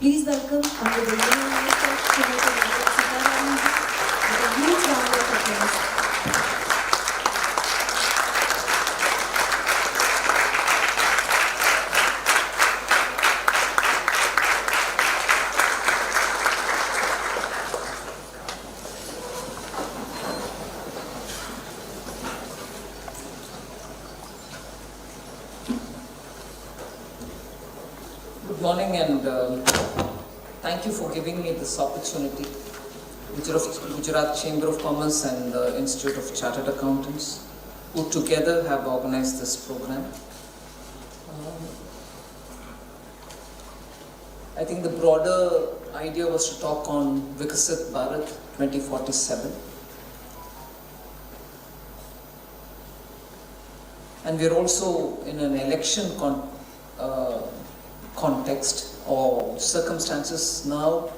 Please welcome Honorable Minister Smt Nirmala Sitharaman with a huge round of applause. Good morning and thank you for giving me this opportunity. Gujarat Chamber of Commerce and the Institute of Chartered Accountants, who together have organized this program. I think the broader idea was to talk on Viksit Bharat 2047. And we're also in an election context, or circumstances now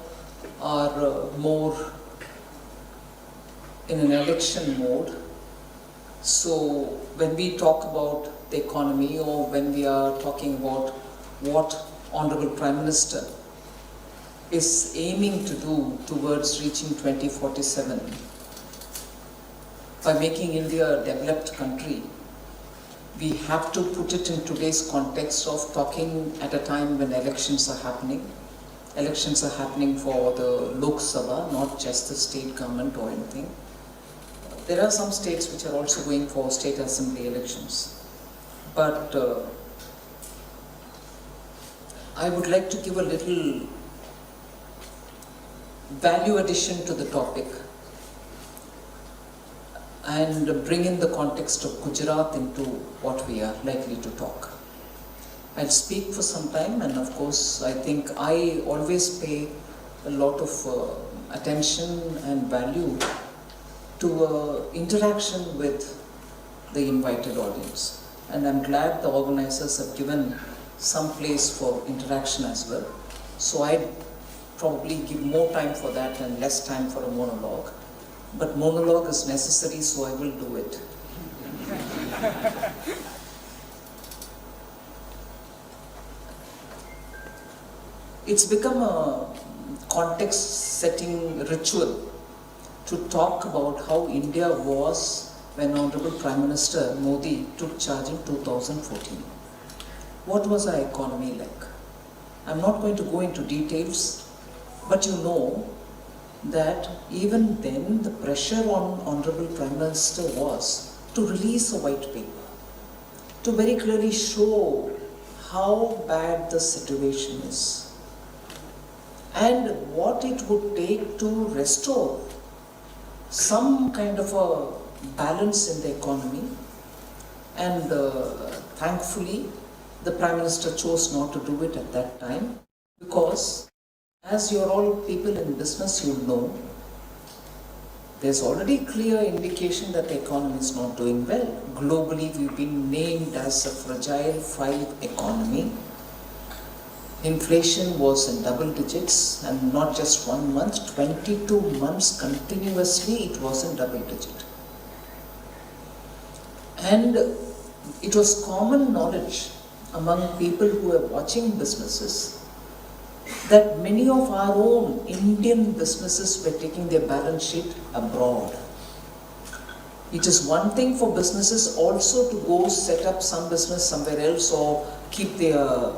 are more in an election mode. So when we talk about the economy, or when we are talking about what Honorable Prime Minister is aiming to do towards reaching 2047 by making India a developed country, we have to put it in today's context of talking at a time when elections are happening. Elections are happening for the Lok Sabha, not just the state government or anything. There are some states which are also going for state assembly elections. But I would like to give a little value addition to the topic and bring in the context of Gujarat into what we are likely to talk. I'll speak for some time, and of course I think I always pay a lot of attention and value to interaction with the invited audience. And I'm glad the organizers have given some place for interaction as well. So I'd probably give more time for that and less time for a monologue. But monologue is necessary, so I will do it. It's become a context-setting ritual to talk about how India was when Honorable Prime Minister Modi took charge in 2014. What was our economy like? I'm not going to go into details, but you know that even then the pressure on Honorable Prime Minister was to release a white paper, to very clearly show how bad the situation is and what it would take to restore some kind of a balance in the economy. And thankfully the Prime Minister chose not to do it at that time, because as you're all people in business, you know, there's already clear indication that the economy is not doing well. Globally, we've been named as a fragile 5 economy. Inflation was in double digits, and not just 1 month, 22 months continuously it was in double digit. And it was common knowledge among people who were watching businesses that many of our own Indian businesses were taking their balance sheet abroad. It is one thing for businesses also to go set up some business somewhere else, or keep their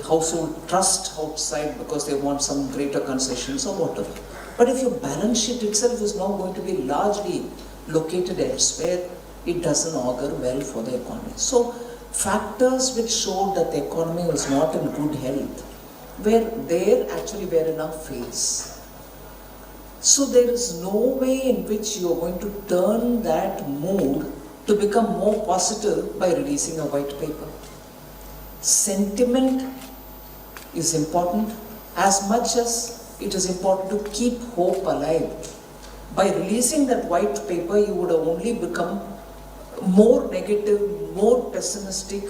household trust outside because they want some greater concessions or whatever. But if your balance sheet itself is now going to be largely located elsewhere, it doesn't augur well for the economy. So factors which showed that the economy was not in good health were there actually were in our face. So there is no way in which you are going to turn that mood to become more positive by releasing a white paper. Sentiment is important as much as it is important to keep hope alive. By releasing that white paper, you would have only become more negative, more pessimistic,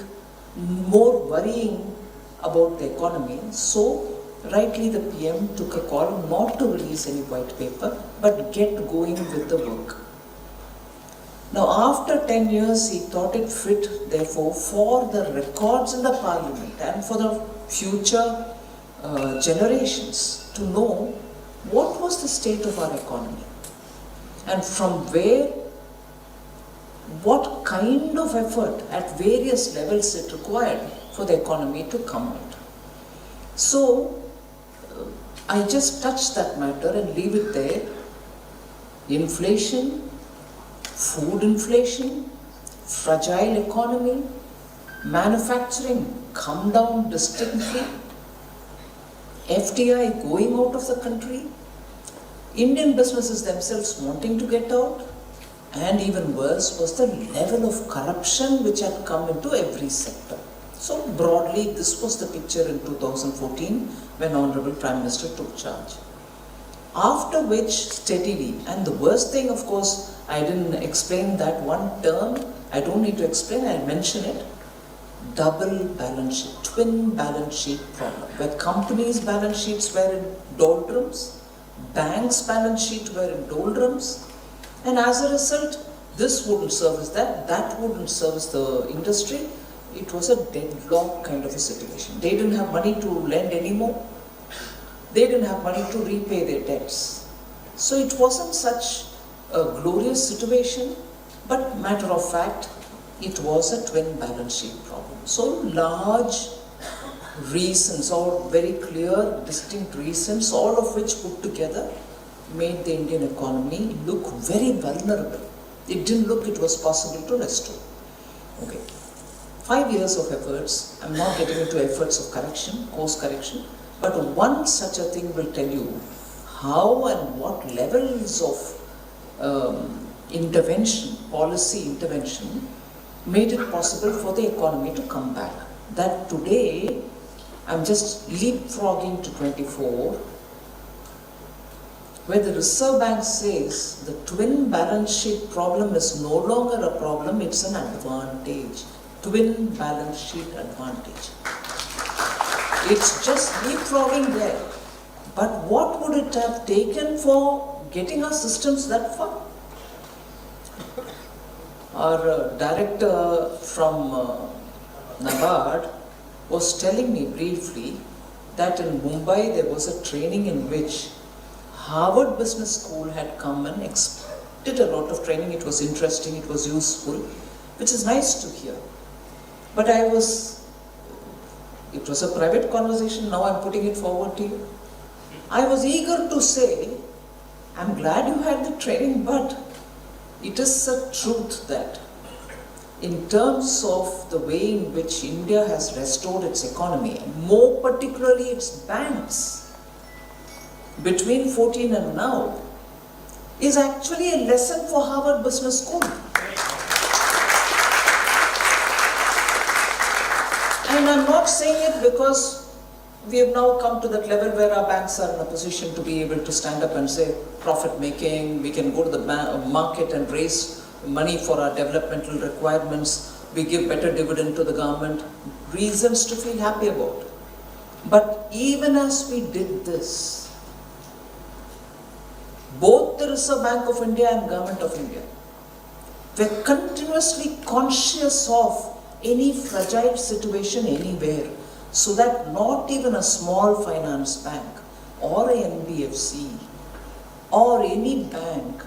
more worrying about the economy. So rightly the PM took a call not to release any white paper, but get going with the work. Now after 10 years, he thought it fit, therefore, for the records in the Parliament and for the future generations to know what was the state of our economy and from where, what kind of effort at various levels it required for the economy to come out. So, I just touch that matter and leave it there. Inflation, food inflation, fragile economy, manufacturing come down distinctly, FDI going out of the country, Indian businesses themselves wanting to get out, and even worse was the level of corruption which had come into every sector. So broadly, this was the picture in 2014 when Honorable Prime Minister took charge. After which, steadily, and the worst thing, of course, I didn't explain that one term, I don't need to explain, I'll mention it. Double balance sheet, twin balance sheet problem, where companies' balance sheets were in doldrums, banks' balance sheet were in doldrums, and as a result, this wouldn't service that, that wouldn't service the industry. It was a deadlock kind of a situation. They didn't have money to lend anymore. They didn't have money to repay their debts. So it wasn't such a glorious situation, but matter of fact, it was a twin balance sheet problem. So large reasons, or very clear, distinct reasons, all of which put together made the Indian economy look very vulnerable. It didn't look it was possible to restore. Okay. 5 years of efforts, I'm not getting into efforts of correction, course correction, but one such a thing will tell you how and what levels of intervention, policy intervention, made it possible for the economy to come back. That today, I'm just leapfrogging to 24, where the Reserve Bank says the twin balance sheet problem is no longer a problem, it's an advantage. Twin balance sheet advantage. It's just leapfrogging there. But what would it have taken for getting our systems that far? Our director from NABARD was telling me briefly that in Mumbai there was a training in which Harvard Business School had come and did a lot of training. It was interesting, it was useful, which is nice to hear. But it was a private conversation, now I'm putting it forward to you. I was eager to say, I'm glad you had the training, but it is a truth that in terms of the way in which India has restored its economy, and more particularly its banks, between 14 and now, is actually a lesson for Harvard Business School. And I'm not saying it because we have now come to that level where our banks are in a position to be able to stand up and say profit making, we can go to the market and raise money for our developmental requirements, we give better dividend to the government, reasons to feel happy about. But even as we did this, both the Reserve Bank of India and Government of India were continuously conscious of any fragile situation anywhere, so that not even a small finance bank or a NBFC or any bank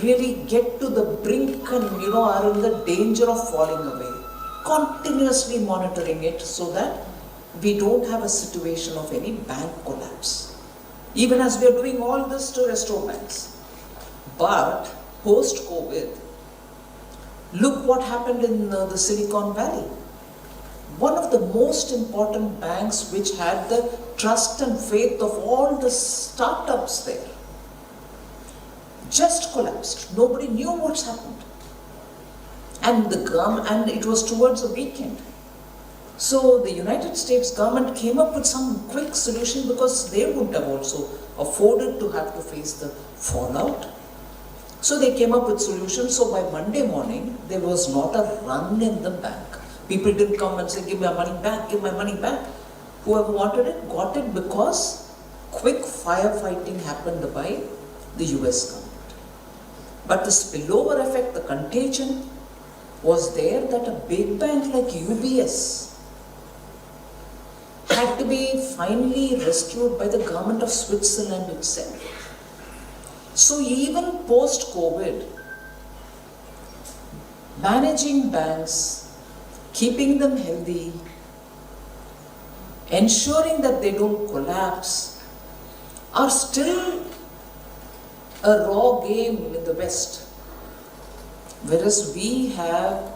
really get to the brink and are in the danger of falling away. Continuously monitoring it so that we don't have a situation of any bank collapse. Even as we are doing all this to restore banks. But post-COVID, look what happened in the Silicon Valley. One of the most important banks which had the trust and faith of all the startups there just collapsed. Nobody knew what's happened. And it was towards the weekend. So the United States government came up with some quick solution because they wouldn't have also afforded to have to face the fallout. So they came up with solutions. So by Monday morning, there was not a run in the bank. People didn't come and say, give me my money back, give my money back. Whoever wanted it, got it because quick firefighting happened by the US government. But the spillover effect, the contagion, was there that a big bank like UBS had to be finally rescued by the government of Switzerland itself. So even post-COVID, managing banks, keeping them healthy, ensuring that they don't collapse, are still a raw game in the West. Whereas we have,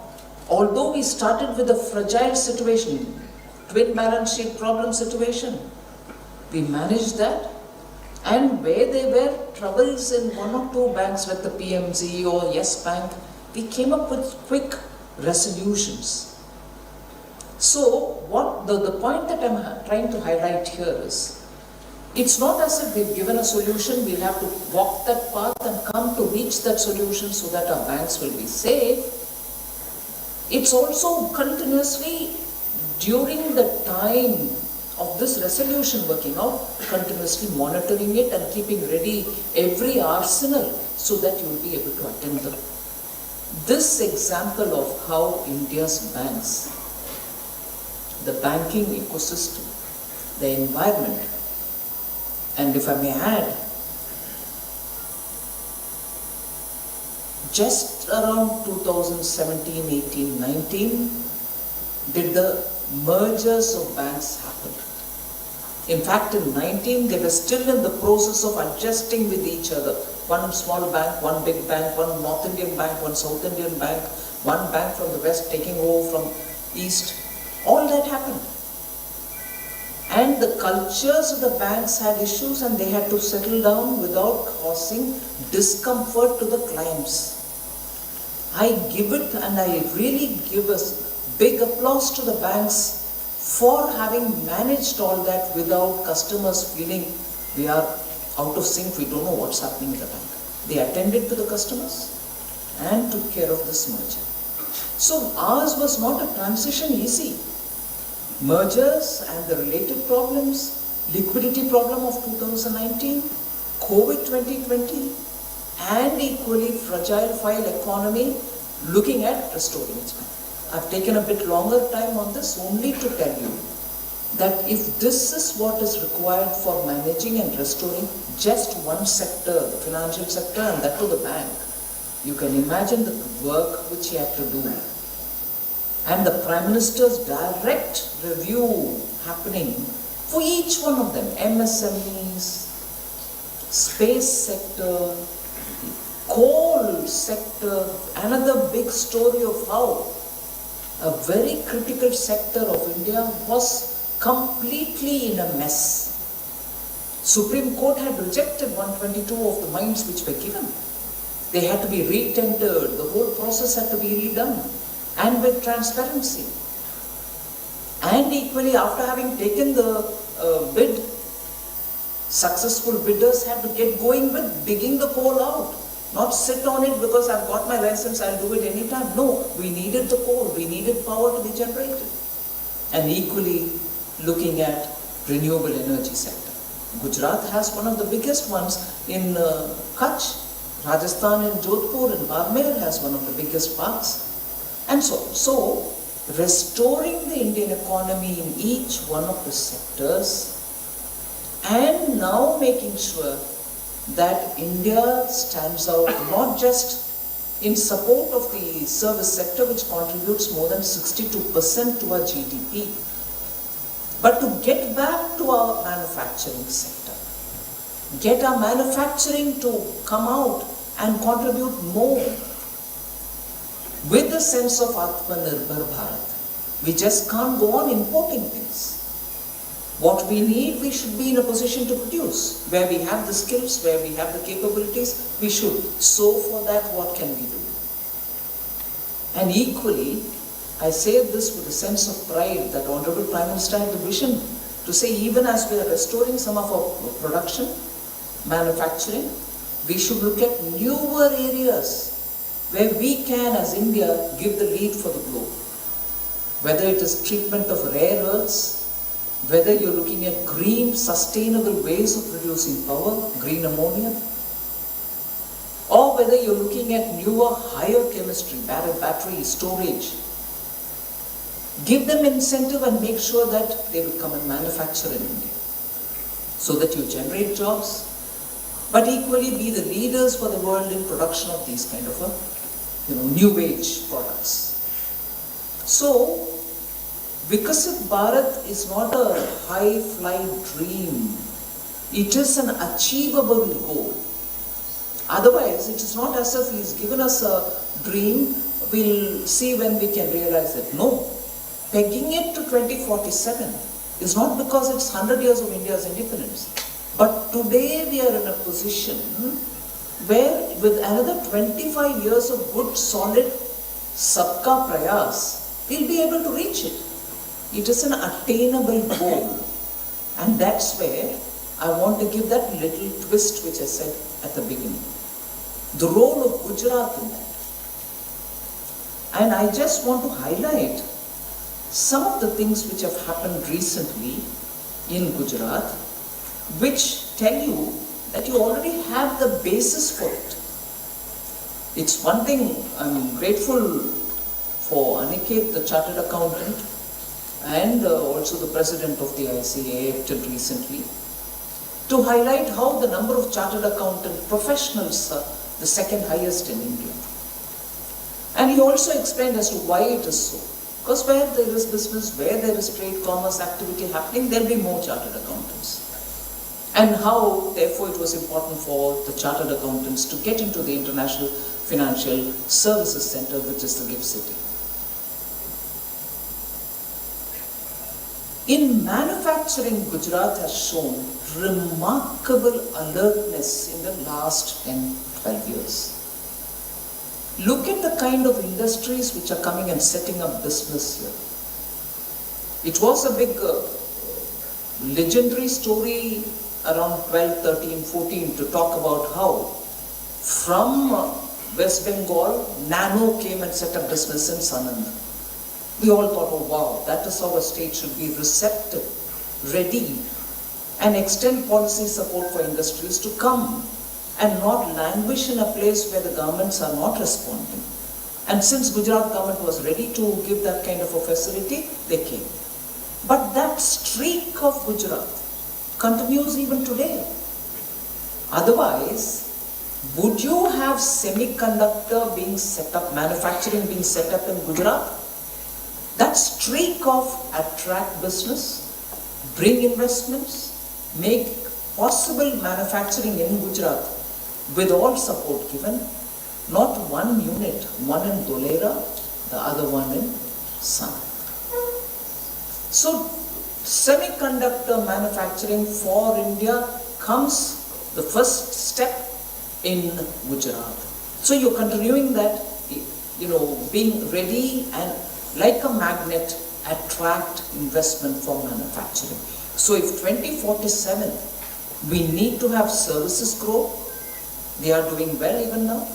although we started with a fragile situation, twin balance sheet problem situation, we managed that. And where there were troubles in one or two banks like the PMZ or Yes Bank, we came up with quick resolutions. So what the point that I'm trying to highlight here is, it's not as if we've given a solution, we'll have to walk that path and come to reach that solution so that our banks will be safe. It's also continuously, during the time of this resolution working out, continuously monitoring it and keeping ready every arsenal so that you will be able to attend them. This example of how India's banks, the banking ecosystem, the environment, and if I may add, just around 2017, 18, 19, did the mergers of banks happen. In fact, in 19, they were still in the process of adjusting with each other. One small bank, one big bank, one North Indian bank, one South Indian bank, one bank from the West taking over from East. All that happened. And the cultures of the banks had issues and they had to settle down without causing discomfort to the clients. I give it and I really give a big applause to the banks for having managed all that without customers feeling we are out of sync, we don't know what's happening in the bank. They attended to the customers and took care of this merger. So ours was not a transition easy. Mergers and the related problems, liquidity problem of 2019, COVID 2020, and equally fragile economy, looking at restoring its bank. I've taken a bit longer time on this only to tell you that if this is what is required for managing and restoring just one sector, the financial sector, and that to the bank, you can imagine the work which he had to do. And the Prime Minister's direct review happening for each one of them, MSMEs, space sector, coal sector, another big story of how a very critical sector of India was completely in a mess. Supreme Court had rejected 122 of the mines which were given. They had to be re-tendered, the whole process had to be redone, and with transparency. And equally, after having taken the bid, successful bidders had to get going with digging the coal out. Not sit on it because I've got my license, I'll do it anytime. No, we needed the coal, we needed power to be generated. And equally, looking at renewable energy sector. Gujarat has one of the biggest ones in Kutch. Rajasthan in Jodhpur and Barmer has one of the biggest parks. And so restoring the Indian economy in each one of the sectors and now making sure that India stands out not just in support of the service sector, which contributes more than 62% to our GDP, but to get back to our manufacturing sector, get our manufacturing to come out and contribute more with the sense of Atma Nirmala Bharat. We just can't go on importing things. What we need, we should be in a position to produce. Where we have the skills, where we have the capabilities, we should. So for that, what can we do? And equally, I say this with a sense of pride that Honorable Prime Minister had the vision to say even as we are restoring some of our production, manufacturing, we should look at newer areas where we can, as India, give the lead for the globe. Whether it is treatment of rare earths, whether you're looking at green, sustainable ways of producing power, green ammonia, or whether you're looking at newer, higher chemistry, battery storage, Give them incentive and make sure that they will come and manufacture in India, so that you generate jobs, but equally be the leaders for the world in production of these kind of new age products. So, Viksit Bharat is not a high-fly dream. It is an achievable goal. Otherwise, it is not as if he's given us a dream, we'll see when we can realize it. No. Pegging it to 2047 is not because it's 100 years of India's independence. But today we are in a position where with another 25 years of good, solid sabka prayas, we'll be able to reach it. It is an attainable goal. And that's where I want to give that little twist which I said at the beginning. The role of Gujarat in that. And I just want to highlight some of the things which have happened recently in Gujarat, which tell you that you already have the basis for it. It's one thing, I'm grateful for Aniket, the chartered accountant, and also the president of the ICAI till recently, to highlight how the number of chartered accountant professionals are the second highest in India. And he also explained as to why it is so. Because where there is business, where there is trade, commerce activity happening, there will be more chartered accountants. And how, therefore, it was important for the chartered accountants to get into the International Financial Services Center, which is the GIFT City. In manufacturing, Gujarat has shown remarkable alertness in the last 10, 12 years. Look at the kind of industries which are coming and setting up business here. It was a big legendary story around 12, 13, 14 to talk about how from West Bengal, Nano came and set up business in Sanand. We all thought, oh wow, that is how a state should be receptive, ready, and extend policy support for industries to come and not languish in a place where the governments are not responding. And since Gujarat government was ready to give that kind of a facility, they came. But that streak of Gujarat continues even today. Otherwise, would you have semiconductor being set up, manufacturing being set up in Gujarat? That streak of attract business, bring investments, make possible manufacturing in Gujarat with all support given, not one unit, one in Dholera, the other one in Samvad. So, semiconductor manufacturing for India comes the first step in Gujarat. So you're continuing that, being ready and like a magnet, attract investment for manufacturing. So if 2047, we need to have services grow, they are doing well even now.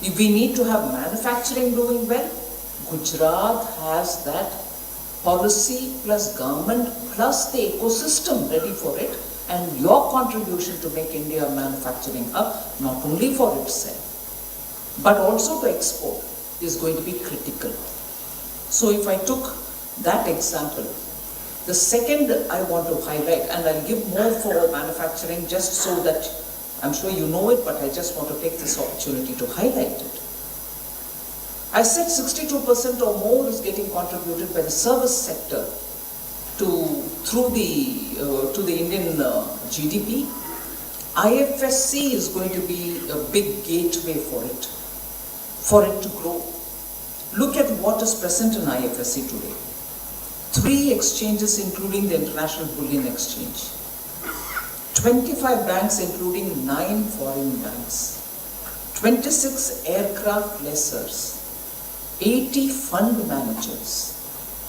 If we need to have manufacturing doing well, Gujarat has that policy plus government plus the ecosystem ready for it, and your contribution to make India a manufacturing hub, not only for itself, but also to export, is going to be critical. So if I took that example, the second I want to highlight, and I'll give more for manufacturing just so that I'm sure you know it, but I just want to take this opportunity to highlight it. I said 62% or more is getting contributed by the service sector to the Indian GDP. IFSC is going to be a big gateway for it to grow. Look at what is present in IFSC today. 3 exchanges including the International Bullion Exchange, 25 banks including 9 foreign banks, 26 aircraft lessors, 80 fund managers,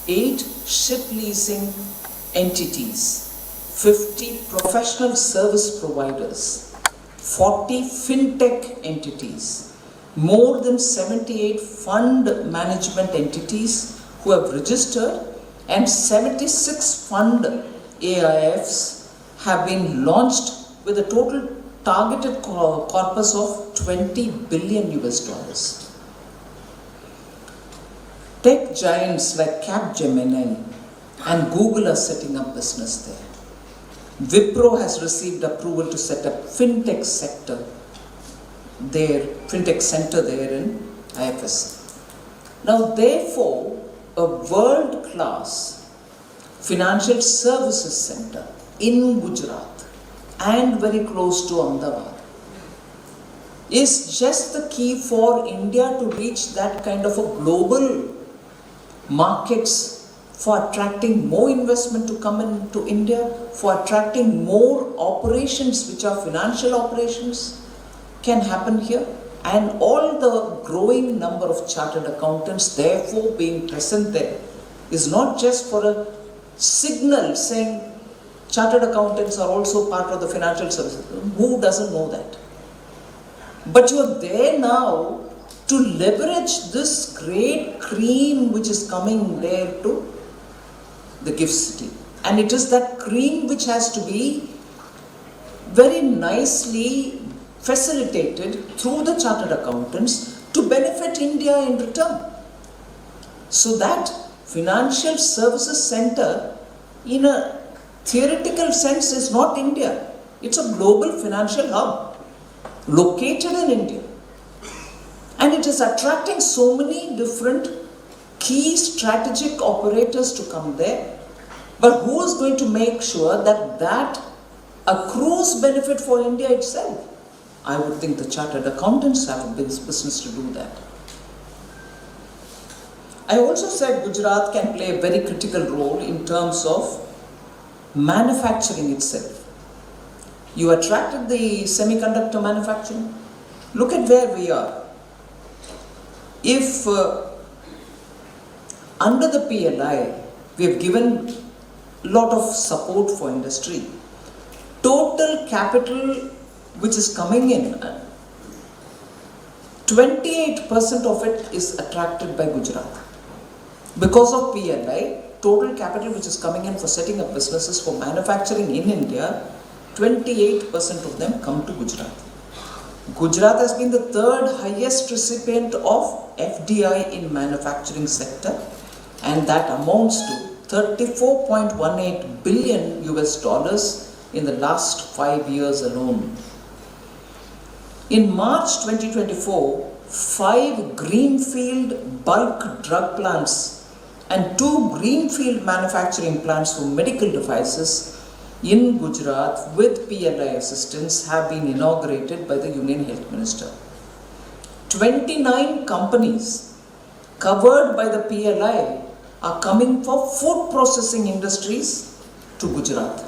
8 ship leasing entities, 50 professional service providers, 40 fintech entities, more than 78 fund management entities who have registered, and 76 fund AIFs have been launched with a total targeted corpus of $20 billion. Tech giants like Capgemini and Google are setting up business there. Wipro has received approval to set up fintech center there in IFS. Now, therefore, a world-class financial services center in Gujarat and very close to Ahmedabad is just the key for India to reach that kind of a global markets, for attracting more investment to come into India, for attracting more operations which are financial operations can happen here, and all the growing number of chartered accountants therefore being present there is not just for a signal saying chartered accountants are also part of the financial services. Who doesn't know that? But you are there now to leverage this great cream which is coming there to the gift city. And it is that cream which has to be very nicely facilitated through the chartered accountants to benefit India in return. So that financial services center in a theoretical sense is not India. It's a global financial hub located in India. And it is attracting so many different key strategic operators to come there. But who is going to make sure that that accrues benefit for India itself? I would think the chartered accountants have a business to do that. I also said Gujarat can play a very critical role in terms of manufacturing itself. You attracted the semiconductor manufacturing. Look at where we are. If under the PLI, we have given a lot of support for industry, total capital which is coming in, 28% of it is attracted by Gujarat. Because of PLI, total capital which is coming in for setting up businesses for manufacturing in India, 28% of them come to Gujarat. Gujarat has been the third highest recipient of FDI in manufacturing sector, and that amounts to $34.18 billion in the last 5 years alone. In March 2024, 5 greenfield bulk drug plants and 2 greenfield manufacturing plants for medical devices in Gujarat with PLI assistance have been inaugurated by the Union Health Minister. 29 companies covered by the PLI are coming for food processing industries to Gujarat.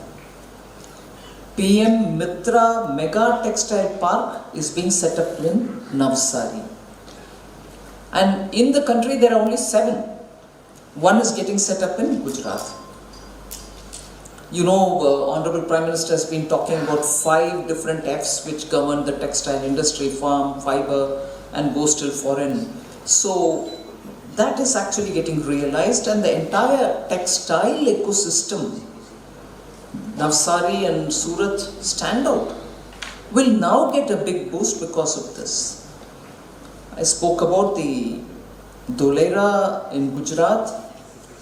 PM Mitra Mega Textile Park is being set up in Navsari. And in the country there are only 7. One is getting set up in Gujarat. You know, Honorable Prime Minister has been talking about 5 different Fs which govern the textile industry: farm, fiber, and goes till foreign. So that is actually getting realized, and the entire textile ecosystem, Navsari and Surat stand out, will now get a big boost because of this. I spoke about the Dholera in Gujarat,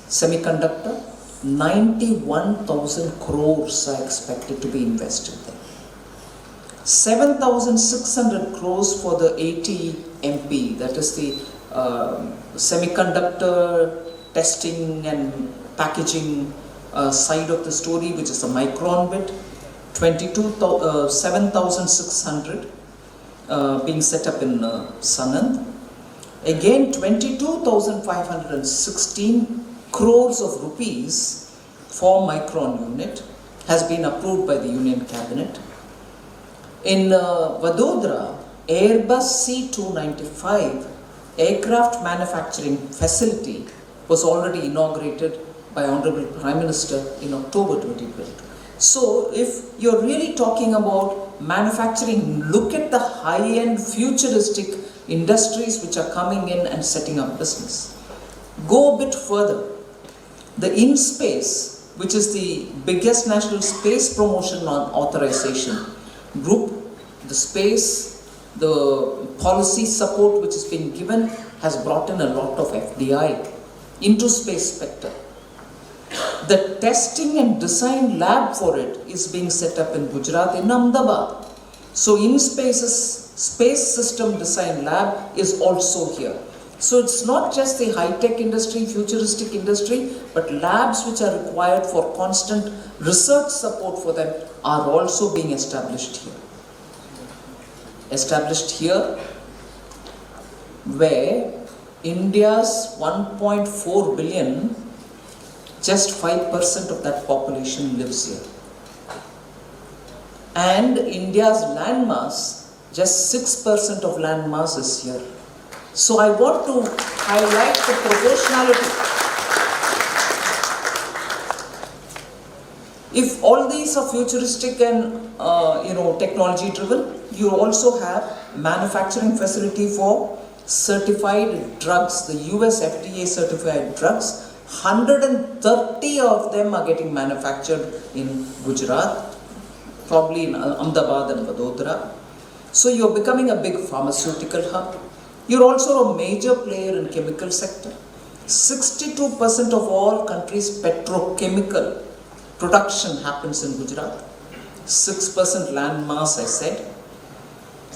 semiconductor. 91,000 crores are expected to be invested there. 7,600 crores for the ATMP, that is the semiconductor testing and packaging side of the story, which is the micron bit. 7,600 being set up in Sanand. Again, 22,516 crores of rupees for micron unit has been approved by the Union Cabinet. In Vadodara, Airbus C295 aircraft manufacturing facility was already inaugurated by Honorable Prime Minister in October 2020. So if you're really talking about manufacturing, look at the high-end futuristic industries which are coming in and setting up business. Go a bit further. The InSpace, which is the biggest national space promotion authorization group, the space, the policy support which has been given has brought in a lot of FDI into space sector. The testing and design lab for it is being set up in Gujarat, in Ahmedabad. So space system design lab is also here. So it's not just the high-tech industry, futuristic industry, but labs which are required for constant research support for them are also being established here. Established here where India's 1.4 billion, just 5% of that population lives here. And India's landmass, just 6% of landmass is here. So I want to highlight the proportionality. If all these are futuristic and technology driven, you also have manufacturing facility for certified drugs, the US FDA certified drugs. 130 of them are getting manufactured in Gujarat, probably in Ahmedabad and Vadodara. So you're becoming a big pharmaceutical hub. You're also a major player in chemical sector. 62% of all countries' petrochemical production happens in Gujarat. 6% land mass, I said.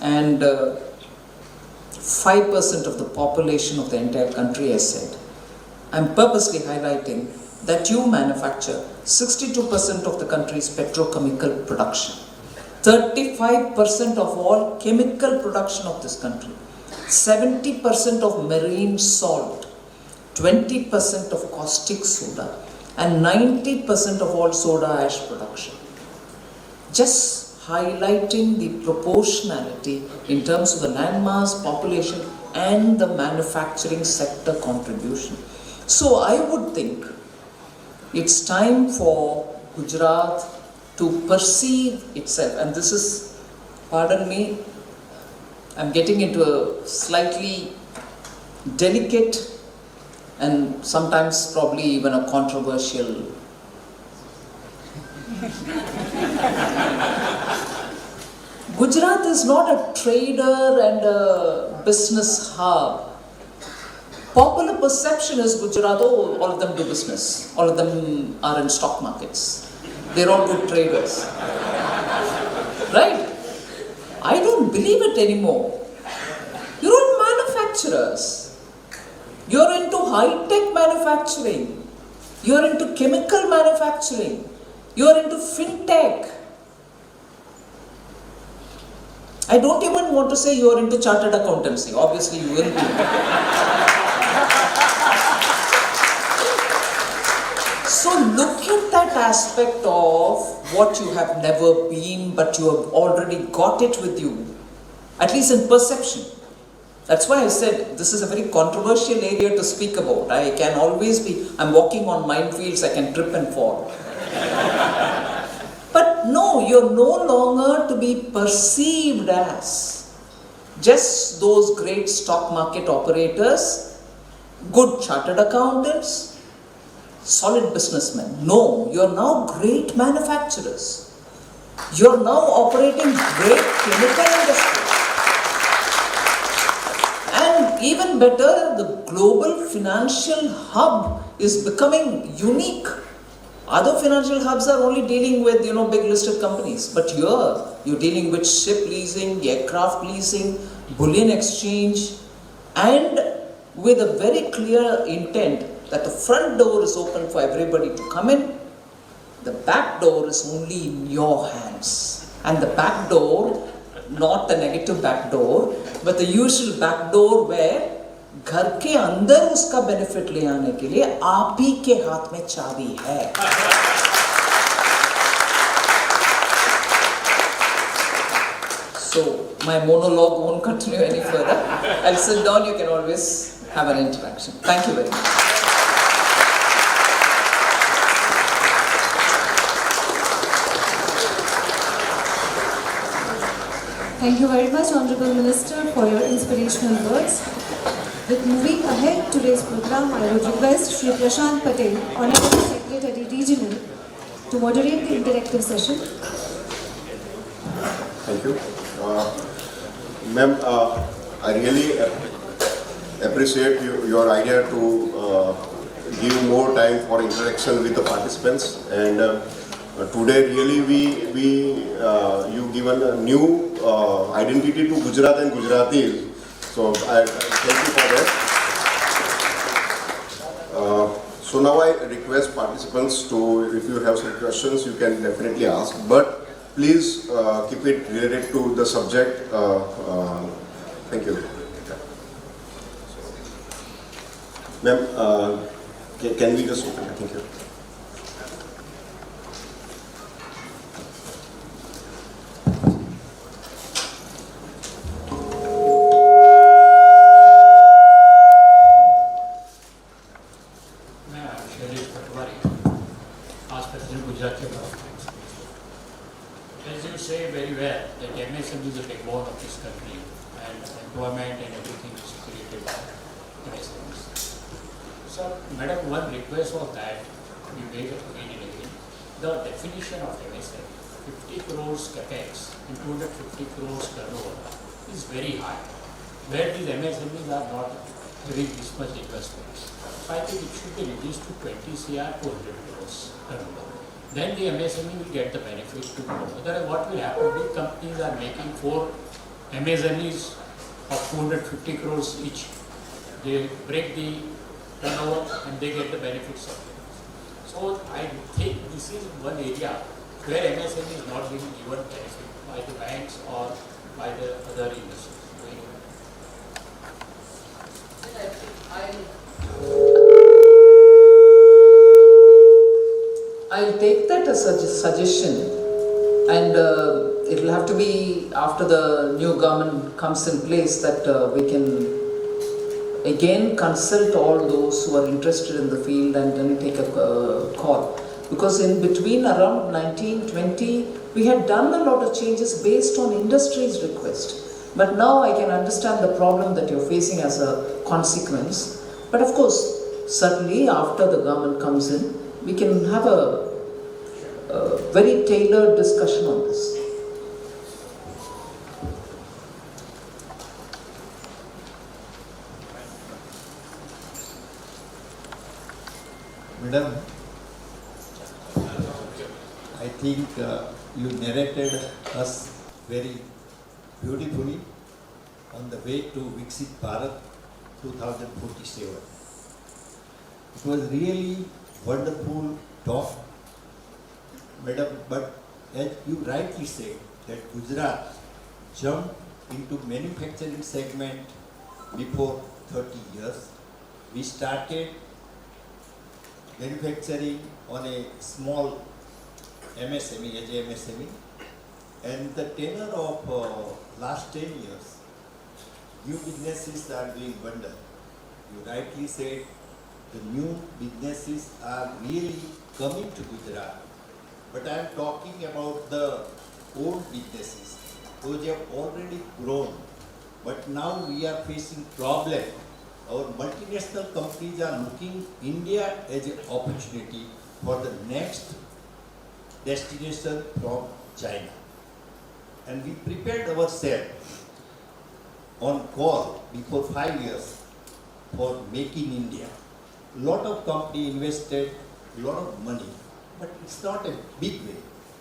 And 5% of the population of the entire country, I said. I'm purposely highlighting that you manufacture 62% of the country's petrochemical production. 35% of all chemical production of this country. 70% of marine salt, 20% of caustic soda, and 90% of all soda ash production. Just highlighting the proportionality in terms of the landmass, population, and the manufacturing sector contribution. So I would think it's time for Gujarat to perceive itself, and this is, pardon me, I'm getting into a slightly delicate and sometimes probably even a controversial Gujarat is not a trader and a business hub. Popular perception is Gujarat, oh, all of them do business. All of them are in stock markets. They're all good traders. Right? I don't believe it anymore. You're all manufacturers. You're into high-tech manufacturing. You're into chemical manufacturing. You're into fintech. I don't even want to say you're into chartered accountancy. Obviously, you will be. So look at that aspect of what you have never been, but you have already got it with you, at least in perception. That's why I said this is a very controversial area to speak about. I can always be, I'm walking on minefields, I can trip and fall. But no, you're no longer to be perceived as just those great stock market operators, good chartered accountants, solid businessmen. No, you're now great manufacturers. You're now operating great chemical industry. And even better, the global financial hub is becoming unique. Other financial hubs are only dealing with, big listed companies. But you're dealing with ship leasing, aircraft leasing, bullion exchange, and with a very clear intent that the front door is open for everybody to come in. The back door is only in your hands. And the back door, not the negative back door, but the usual back door where घर के अंदर उसका benefit ले आने के लिए आप ही के हाथ में चाबी है. So my monologue won't continue any further. I'll sit down. You can always have an interaction. Thank you very much. Thank you very much, Honorable Minister, for your inspirational words. With moving ahead today's program, I would request Shri Prashant Patel, Honorable Secretary Regional, to moderate the interactive session. Thank you. Ma'am, I really appreciate your idea to give more time for interaction with the participants. And today really you given a new identity to Gujarat and Gujaratis. So I thank you for that. So now I request participants to, if you have some questions, you can definitely ask. But please keep it related to the subject. Thank you. Ma'am, can we just open? Thank you. As you say very well, that MSME is a backbone of this country, and employment and everything is created by MSMEs. So, Madam, one request was that we made again and again. The definition of MSME, 50 crores capex and 250 crores turnover, is very high. Where these MSMEs are not having this much investment. So I think it should be reduced to 20 CR to 100 crores turnover. Then the MSME will get the benefit to grow. Otherwise, what will happen? Big companies are making 4 MSMEs of 250 crores each. They break the turnover and they get the benefits of it. So I think this is one area where MSME is not being given benefit by the banks or by the other industries. I'll take that as a suggestion, and it will have to be after the new government comes in place that we can again consult all those who are interested in the field and then take a call. Because in between around 1920, we had done a lot of changes based on industry's request. But now I can understand the problem that you're facing as a consequence. But of course, certainly after the government comes in, we can have a very tailored discussion on this. Madam, I think you narrated us very beautifully on the way to Viksit Bharat 2047. It was really wonderful talk, Madam, but as you rightly said that Gujarat jumped into manufacturing segment before 30 years. We started manufacturing on a small MSME, as a MSME, and the tenure of last 10 years, new businesses are doing wonder. You rightly said the new businesses are really coming to Gujarat, but I am talking about the old businesses. Those have already grown, but now we are facing problem. Our multinational companies are looking India as an opportunity for the next destination from China. And we prepared ourselves on call before 5 years for Make in India. A lot of company invested a lot of money, but it's not a big way,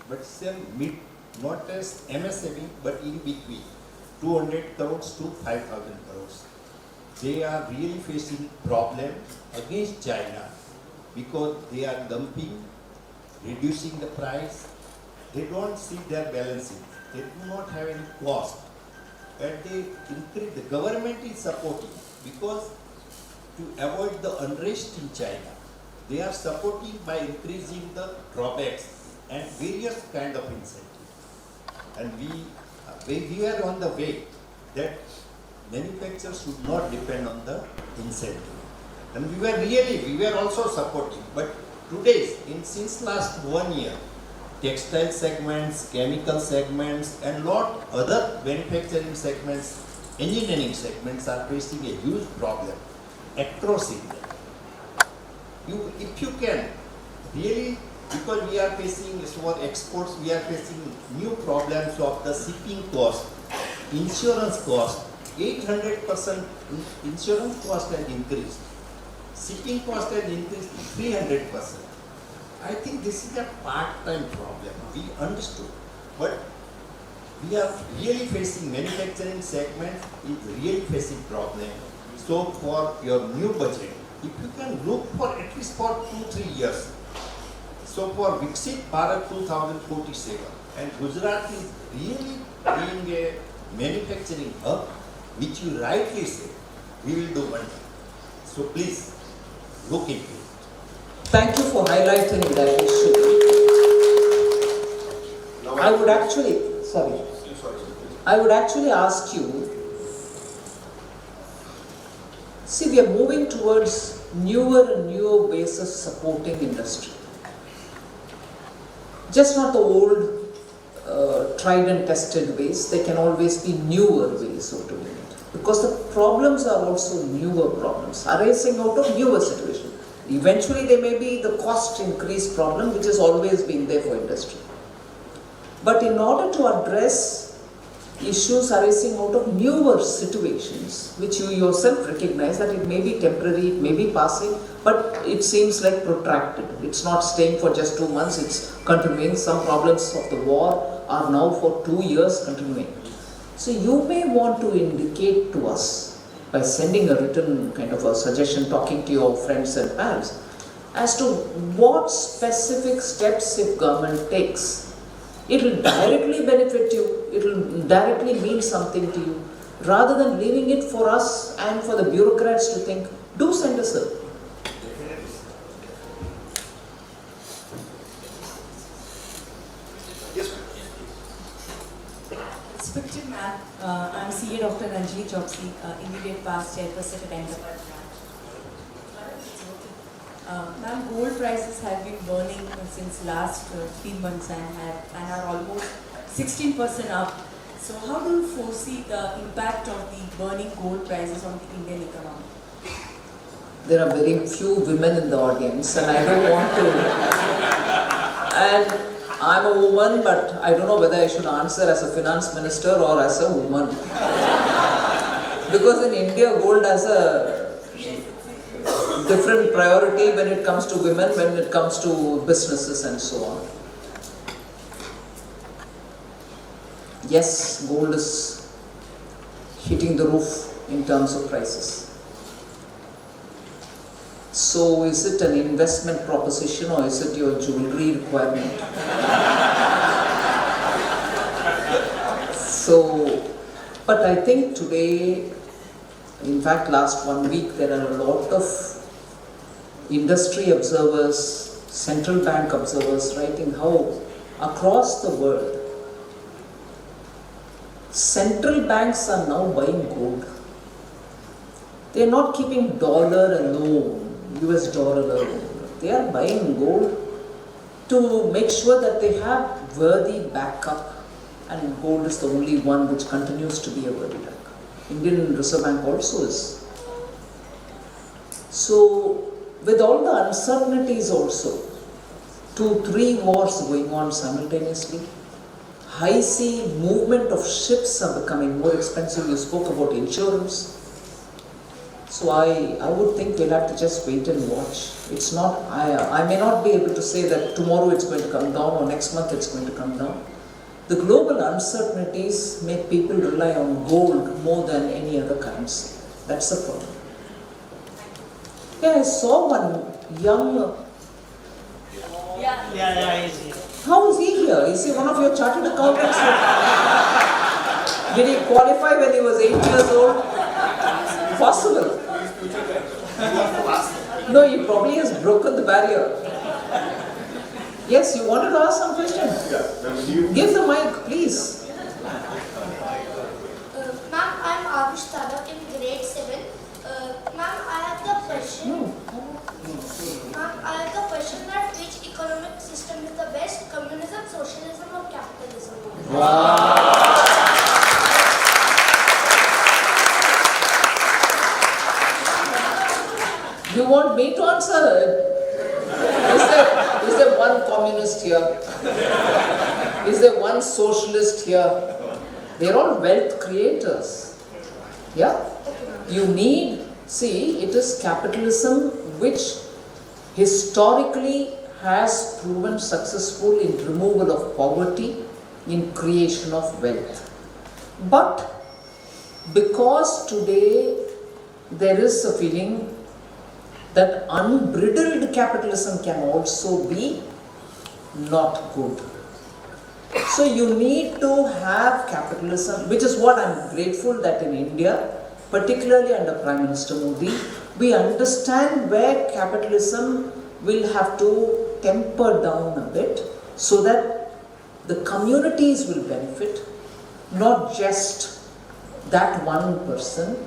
but still mid, not as MSME, but in between, 200 crores to 5,000 crores. They are really facing problem against China because they are dumping, reducing the price. They don't see their balancing. They do not have any cost. And they increase, the government is supporting because to avoid the unrest in China, they are supporting by increasing the drawbacks and various kind of incentive. And we are on the way that manufacturers should not depend on the incentive. And we were also supporting. But today, since last 1 year, textile segments, chemical segments, and lot other manufacturing segments, engineering segments are facing a huge problem across India. If you can really, because we are facing for exports, we are facing new problems of the shipping cost, insurance cost. 800% insurance cost has increased. shipping cost has increased 300%. I think this is a part-time problem. We understood, but we are really facing manufacturing segment is really facing problem. So for your new budget, if you can look for at least for 2-3 years. So for Viksit Bharat 2047, and Gujarat is really being a manufacturing hub, which you rightly say, we will do wonder. So please look into it. Thank you for highlighting that issue. Now I would actually ask you, see, we are moving towards newer and newer ways of supporting industry. Just not the old tried and tested ways, there can always be newer ways of doing it. Because the problems are also newer problems, arising out of newer situations. Eventually there may be the cost increase problem which has always been there for industry. But in order to address issues arising out of newer situations, which you yourself recognize that it may be temporary, it may be passing, but it seems like protracted. It's not staying for just 2 months, it's continuing. Some problems of the war are now for 2 years continuing. So you may want to indicate to us by sending a written kind of a suggestion, talking to your friends and pals, as to what specific steps if government takes, it will directly benefit you, it will directly mean something to you, rather than leaving it for us and for the bureaucrats to think. Do send us a. Respected ma'am, I'm CA Dr. Ranjini Chopsy, immediate past chairperson at Ahmedabad branch. Ma'am, gold prices have been burning since last 3 months and are almost 16% up. So how do you foresee the impact of the burning gold prices on the Indian economy? There are very few women in the audience and I don't want to. And I'm a woman, but I don't know whether I should answer as a finance minister or as a woman. Because in India, gold has a different priority when it comes to women, when it comes to businesses and so on. Yes, gold is hitting the roof in terms of prices. So is it an investment proposition or is it your jewelry requirement? So, but I think today, in fact last 1 week, there are a lot of industry observers, central bank observers writing how across the world, central banks are now buying gold. They are not keeping dollar alone, US dollar alone. They are buying gold to make sure that they have worthy backup, and gold is the only one which continues to be a worthy backup. Indian Reserve Bank also is. So with all the uncertainties also, 2-3 wars going on simultaneously, high sea movement of ships are becoming more expensive. You spoke about insurance. So I would think we'll have to just wait and watch. It's not, I may not be able to say that tomorrow it's going to come down or next month it's going to come down. The global uncertainties make people rely on gold more than any other currency. That's the problem. Yeah, I saw one young... Yeah, he's here. How is he here? Is he one of your chartered accountants? Did he qualify when he was 8 years old? Possible. No, he probably has broken the barrier. Yes, you wanted to ask some question? Yeah. Give the mic, please. Ma'am, I'm Avish Tadak in grade 7. Ma'am, I have the question. Ma'am, I have the question that which economic system is the best, communism, socialism or capitalism? Wow. You want me to answer? Is there one communist here? Is there one socialist here? They're all wealth creators. Yeah? You need See, it is capitalism which historically has proven successful in removal of poverty, in creation of wealth. But because today there is a feeling that unbridled capitalism can also be not good. So you need to have capitalism, which is what I am grateful that in India, particularly under Prime Minister Modi, we understand where capitalism will have to temper down a bit so that the communities will benefit, not just that one person.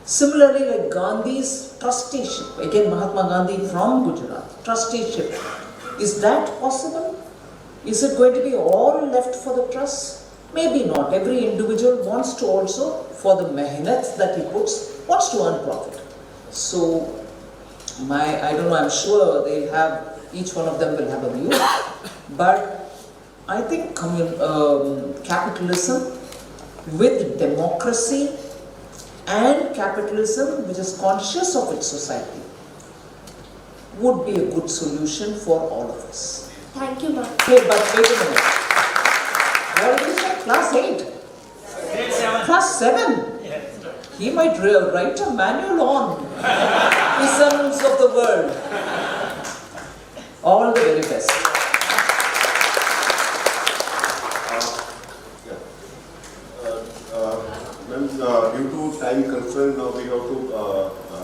Similarly, like Gandhi's trusteeship, again Mahatma Gandhi from Gujarat, trusteeship, is that possible? Is it going to be all left for the trust? Maybe not. Every individual wants to also, for the mehnat that he puts, wants to earn profit. So, I don't know, I'm sure they have, each one of them will have a view, but I think capitalism with democracy and capitalism which is conscious of its society would be a good solution for all of us. Thank you, ma'am. Hey, but wait a minute. What is that? Class 8? Class 7? He might write a manual on isms of the world. All the very best. Due to time constraint, now we have to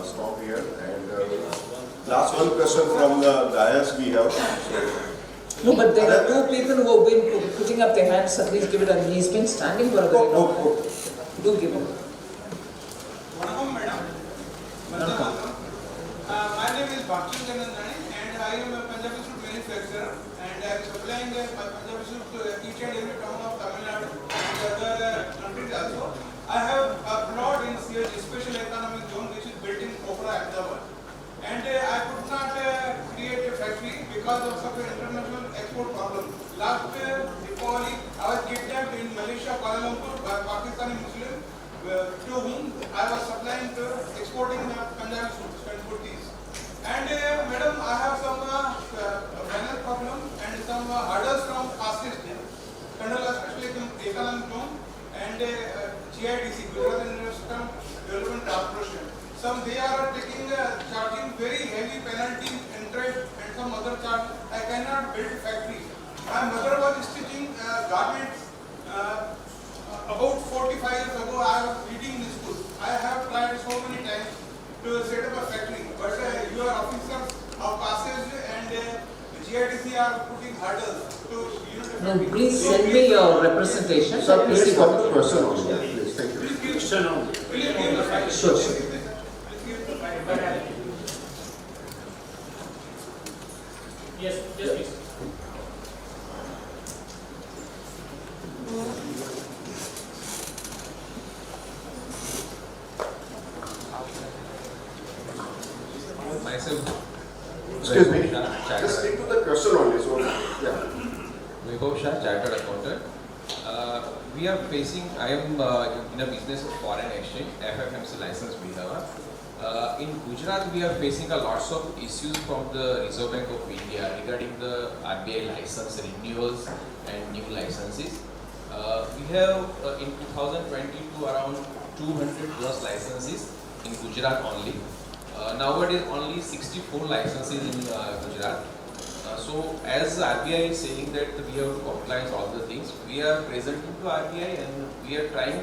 stop here. And last one question from the dais we have. No, but there are two people who have been putting up their hands. At least give it a. He's been standing for a very long time. Do give him. Welcome, madam. My name is Viksit Bharat and I am a Punjabi suit manufacturer and I am supplying Punjabi suit to each and every town of Tamil Nadu and other countries also. I have a plot in CH Special Economic Zone which is built in Ahmedabad. And I could not create a factory because of some international export problem. Last Diwali, I was kidnapped in Malaysia, Kuala Lumpur by Pakistani Muslim to whom I was supplying to exporting Punjabi suits and kurtis. And madam, I have some final problem and some hurdles from caste system, especially economic zone and GIDC, Gujarat Investment Development Corporation. Some they are taking charging very heavy penalties, interest and some other charge. I cannot build factory. My mother was stitching garments about 45 years ago. I was reading this book. I have tried so many times to set up a factory, but your officers of passage and GIDC are putting hurdles to No, please send me your representation. Sir, Let me see please what. come to question only. Please, thank you. Please give the factory. Sure, sure. Yes, please. Myself. Excuse me. Chartered. Just stick to the question only. So, yeah. Vaibhav Shah, chartered accountant. We are facing, I am in a business of foreign exchange, FFMC license we have. In Gujarat, we are facing a lots of issues from the Reserve Bank of India regarding the RBI license renewals and new licenses. We have in 2022 around 200 plus licenses in Gujarat only. Nowadays only 64 licenses in Gujarat. So as RBI is saying that we have to comply with all the things, we are presenting to RBI and we are trying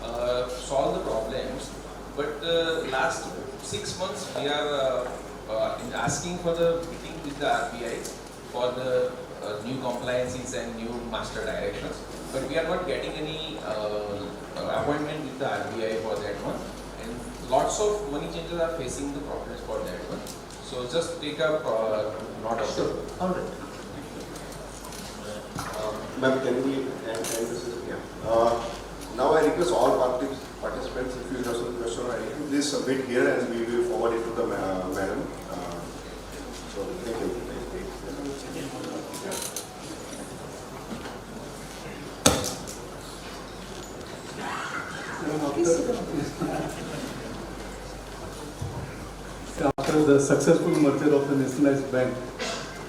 to solve the problems. But last 6 months we are asking for the meeting with the RBI for the new compliances and new master directions. But we are not getting any appointment with the RBI for that one. And lots of money changers are facing the problems for that one. So just take a note of Sure. it. All right. Ma'am, can we end this? Yeah. Now I request all participants, if you have some question or anything, please submit here and we will forward it to the madam. So thank you. Please sit down. After the successful merger of the nationalized bank,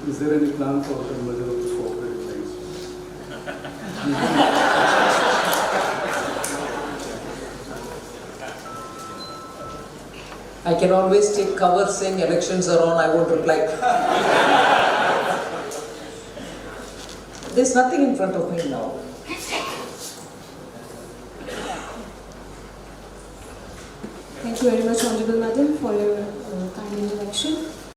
is there any plan for the merger of the cooperative banks? I can always take cover saying elections are on, I won't reply. There's nothing in front of me now. Thank you very much, Honorable Madam, for your kind introduction.